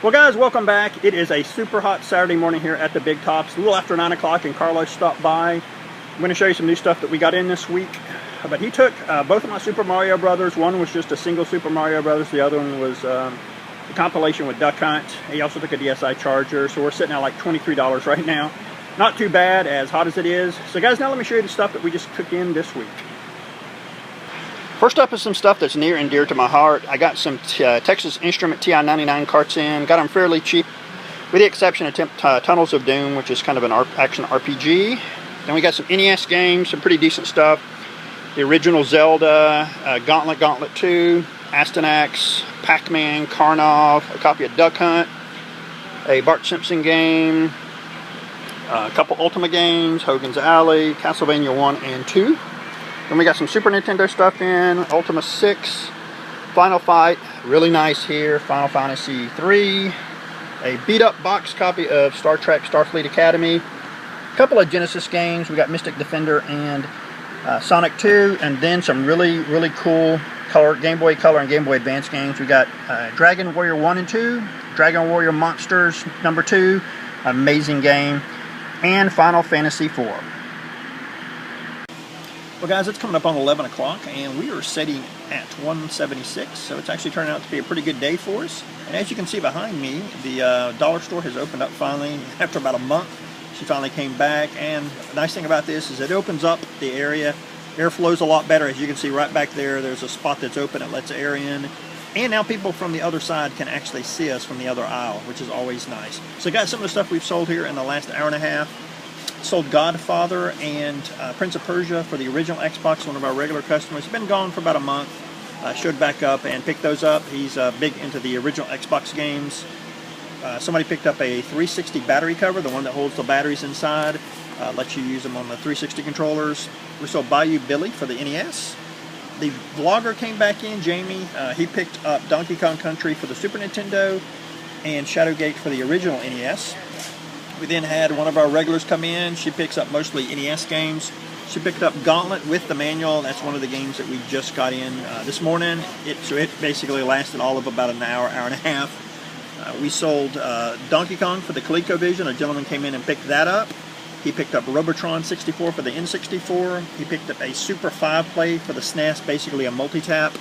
Well guys, welcome back. It is a super hot Saturday morning here at the Big Tops, a little after 9 o'clock, and Carlos stopped by. I'm going to show you some new stuff that we got in this week. But he took both of my Super Mario Brothers. One was just a single Super Mario Brothers. The other one was a compilation with Duck Hunt. He also took a DSi charger. So we're sitting at like $23 right now. Not too bad, as hot as it is. So guys, now let me show you the stuff that we just took in this week. First up is some stuff that's near and dear to my heart. I got some Texas Instrument TI-99 carts in. Got them fairly cheap, with the exception of Tunnels of Doom, which is kind of an action RPG. Then we got some NES games, some pretty decent stuff. The original Zelda, Gauntlet 2, Astyanax, Pac-Man, Karnov, a copy of Duck Hunt, a Bart Simpson game, a couple Ultima games, Hogan's Alley, Castlevania 1 and 2. Then we got some Super Nintendo stuff in, Ultima 6, Final Fight, really nice here, Final Fantasy 3, a beat-up box copy of Star Trek Starfleet Academy, a couple of Genesis games, we got Mystic Defender and Sonic 2, and then some really cool Game Boy Color and Game Boy Advance games. We got Dragon Warrior 1 and 2, Dragon Warrior Monsters number 2, amazing game, and Final Fantasy 4. Well guys, it's coming up on 11 o'clock and we are sitting at 176, so it's actually turning out to be a pretty good day for us. And as you can see behind me, the dollar store has opened up finally after about a month. She finally came back, and the nice thing about this is it opens up the area. Air flows a lot better. As you can see right back there, there's a spot that's open, it lets air in. And now people from the other side can actually see us from the other aisle, which is always nice. So guys, some of the stuff we've sold here in the last hour and a half. Sold Godfather and Prince of Persia for the original Xbox, one of our regular customers. He's been gone for about a month. Showed back up and picked those up. He's big into the original Xbox games. Somebody picked up a 360 battery cover, the one that holds the batteries inside. Lets you use them on the 360 controllers. We sold Bayou Billy for the NES. The vlogger came back in, Jamie. He picked up Donkey Kong Country for the Super Nintendo and Shadowgate for the original NES. We then had one of our regulars come in. She picks up mostly NES games. She picked up Gauntlet with the manual. That's one of the games that we just got in this morning. So it basically lasted all of about an hour and a half. We sold Donkey Kong for the ColecoVision. A gentleman came in and picked that up. He picked up Robotron 64 for the N64. He picked up a Super 5-play for the SNES, basically a multi-tap.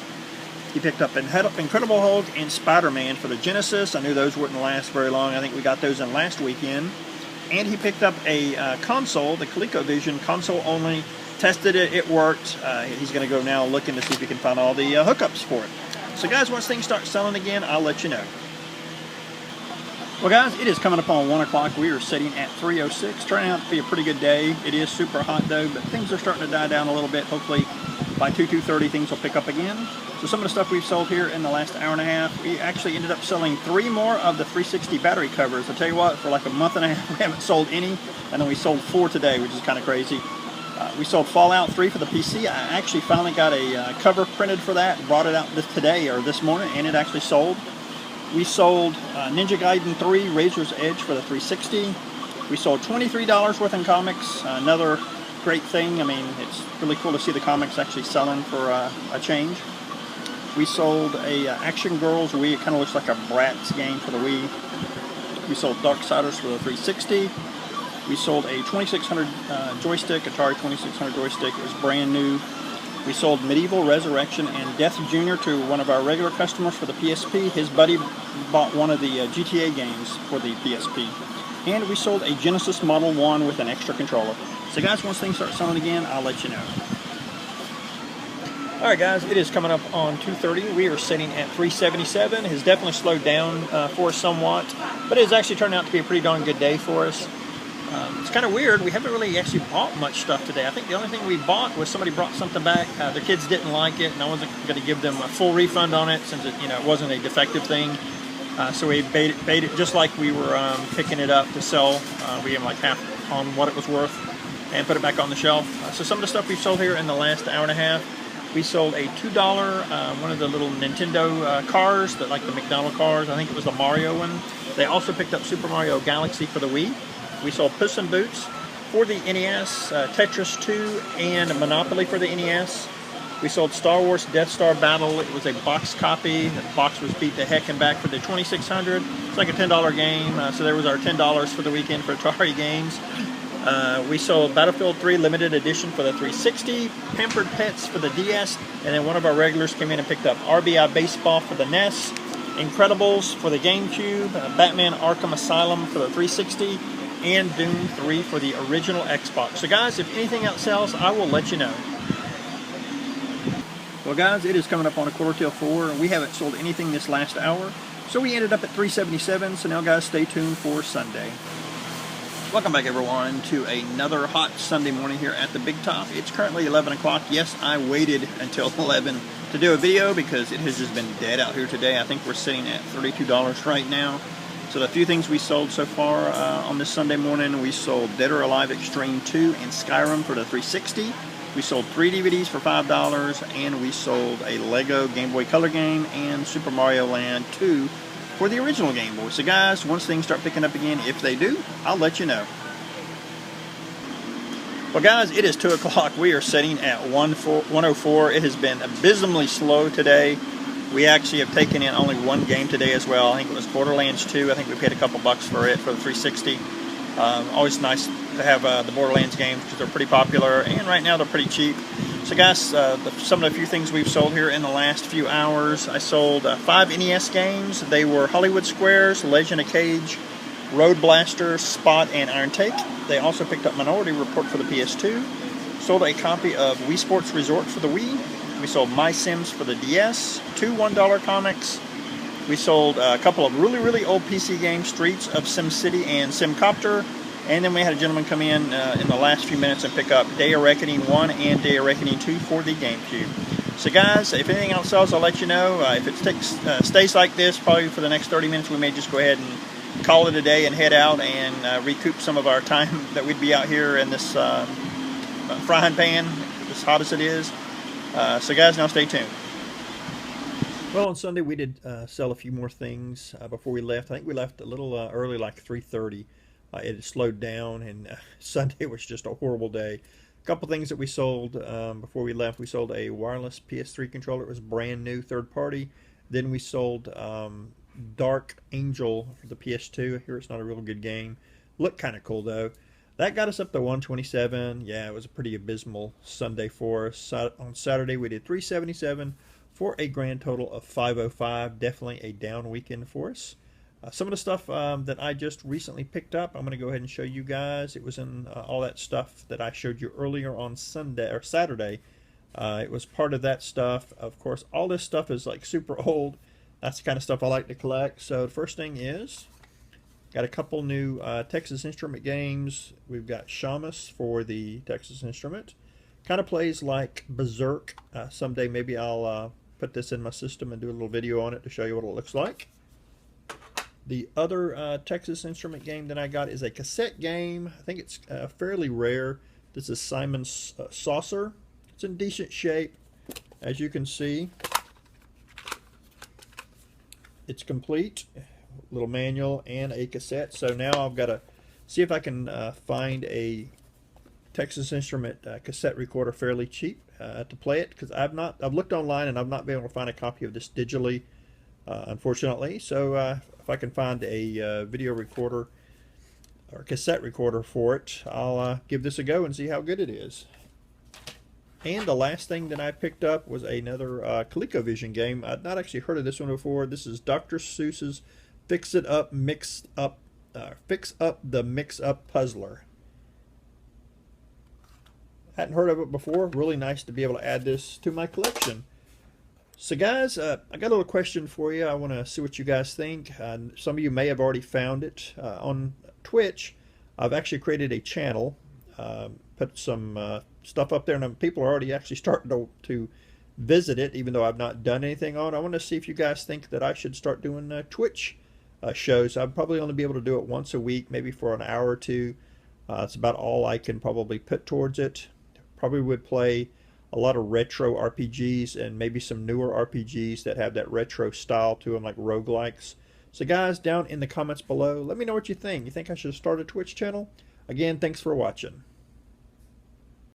He picked up Incredible Hulk and Spider-Man for the Genesis. I knew those wouldn't last very long. I think we got those in last weekend. And he picked up a console, the ColecoVision console only. Tested it, it worked. He's going to go now looking to see if he can find all the hookups for it. So guys, once things start selling again, I'll let you know. Well guys, it is coming up on 1 o'clock. We are sitting at 306. Turning out to be a pretty good day. It is super hot though, but things are starting to die down a little bit. Hopefully by 2:30 things will pick up again. So some of the stuff we've sold here in the last hour and a half, we actually ended up selling 3 more of the 360 battery covers. I'll tell you what, for like a month and a half we haven't sold any, and then we sold 4 today, which is kind of crazy. We sold Fallout 3 for the PC. I actually finally got a cover printed for that, brought it out today or this morning, and it actually sold. We sold Ninja Gaiden 3 Razor's Edge for the 360. We sold $23 worth in comics, another great thing. I mean, it's really cool to see the comics actually selling for a change. We sold a Action Girls Wii. It kind of looks like a Bratz game for the Wii. We sold Darksiders for the 360. We sold a 2600 joystick, Atari 2600 joystick. It was brand new. We sold Medieval Resurrection and Death Jr. to one of our regular customers for the PSP. His buddy bought one of the GTA games for the PSP. And we sold a Genesis Model 1 with an extra controller. So guys, once things start selling again, I'll let you know. Alright guys, it is coming up on 2:30. We are sitting at 377. It has definitely slowed down for us somewhat, but it has actually turned out to be a pretty darn good day for us. It's kind of weird. We haven't really actually bought much stuff today. I think the only thing we bought was somebody brought something back. Their kids didn't like it, and I wasn't going to give them a full refund on it since it wasn't a defective thing. So we bait it just like we were picking it up to sell. We gave them like half on what it was worth and put it back on the shelf. So some of the stuff we've sold here in the last hour and a half. We sold a $2 one of the little Nintendo cars, that like the McDonald cars. I think it was the Mario one. They also picked up Super Mario Galaxy for the Wii. We sold Puss in Boots for the NES, Tetris 2, and Monopoly for the NES. We sold Star Wars Death Star Battle. It was a box copy. The box was beat the heck and back for the 2600. It's like a $10 game, so there was our $10 for the weekend for Atari games. We sold Battlefield 3 Limited Edition for the 360, Pampered Pets for the DS, and then one of our regulars came in and picked up RBI Baseball for the NES, Incredibles for the GameCube, Batman Arkham Asylum for the 360, and Doom 3 for the original Xbox. So guys, if anything else sells, I will let you know. Well guys, it is coming up on 4:45. We haven't sold anything this last hour, so we ended up at 377. So now guys, stay tuned for Sunday. Welcome back everyone to another hot Sunday morning here at the Big Top. It's currently 11 o'clock. Yes, I waited until 11 to do a video because it has just been dead out here today. I think we're sitting at $32 right now. So the few things we sold so far on this Sunday morning, we sold Dead or Alive Extreme 2 and Skyrim for the 360. We sold 3 DVDs for $5, and we sold a Lego Game Boy Color game and Super Mario Land 2 for the original Game Boy. So guys, once things start picking up again, if they do, I'll let you know. Well guys, it is 2 o'clock. We are sitting at 104. It has been abysmally slow today. We actually have taken in only one game today as well. I think it was Borderlands 2. I think we paid a couple bucks for it for the 360. Always nice to have the Borderlands games because they're pretty popular, and right now they're pretty cheap. So guys, some of the few things we've sold here in the last few hours. I sold 5 NES games. They were Hollywood Squares, Legend of Cage, Road Blaster, Spot, and Iron Take. They also picked up Minority Report for the PS2. Sold a copy of Wii Sports Resort for the Wii. We sold My Sims for the DS. 2 $1 comics. We sold a couple of really old PC games, Streets of SimCity and SimCopter. And then we had a gentleman come in the last few minutes and pick up Day of Reckoning 1 and Day of Reckoning 2 for the GameCube. So guys, if anything else sells, I'll let you know. If it stays like this, probably for the next 30 minutes, we may just go ahead and call it a day and head out and recoup some of our time that we'd be out here in this frying pan, as hot as it is. So guys, now stay tuned. Well, on Sunday we did sell a few more things before we left. I think we left a little early, like 3:30. It had slowed down, and Sunday was just a horrible day. A couple things that we sold before we left. We sold a wireless PS3 controller. It was brand new, third party. Then we sold Dark Angel for the PS2. Here it's not a real good game. Looked kind of cool though. That got us up to 127. Yeah, it was a pretty abysmal Sunday for us. On Saturday we did 377 for a grand total of 505. Definitely a down weekend for us. Some of the stuff that I just recently picked up, I'm going to go ahead and show you guys. It was in all that stuff that I showed you earlier on Sunday or Saturday. It was part of that stuff. Of course, all this stuff is like super old. That's the kind of stuff I like to collect. So the first thing is, got a couple new Texas Instrument games. We've got Shamus for the Texas Instrument. Kind of plays like Berserk. Someday maybe I'll put this in my system and do a little video on it to show you what it looks like. The other Texas Instrument game that I got is a cassette game. I think it's fairly rare. This is Simon's Saucer. It's in decent shape, as you can see. It's complete, little manual and a cassette. So now I've got to see if I can find a Texas Instrument cassette recorder fairly cheap to play it, because I've looked online and I've not been able to find a copy of this digitally, unfortunately. So if I can find a video recorder or cassette recorder for it, I'll give this a go and see how good it is. And the last thing that I picked up was another ColecoVision game. I'd not actually heard of this one before. This is Dr. Seuss's Fix Up the Mix Up Puzzler. Hadn't heard of it before. Really nice to be able to add this to my collection. So guys, I got a little question for you. I want to see what you guys think. Some of you may have already found it. On Twitch, I've actually created a channel, put some stuff up there, and people are already actually starting to visit it, even though I've not done anything on it. I want to see if you guys think that I should start doing Twitch shows. I'd probably only be able to do it once a week, maybe for an hour or two. It's about all I can probably put towards it. Probably would play a lot of retro RPGs and maybe some newer RPGs that have that retro style to them, like roguelikes. So guys, down in the comments below, let me know what you think. You think I should start a Twitch channel? Again, thanks for watching.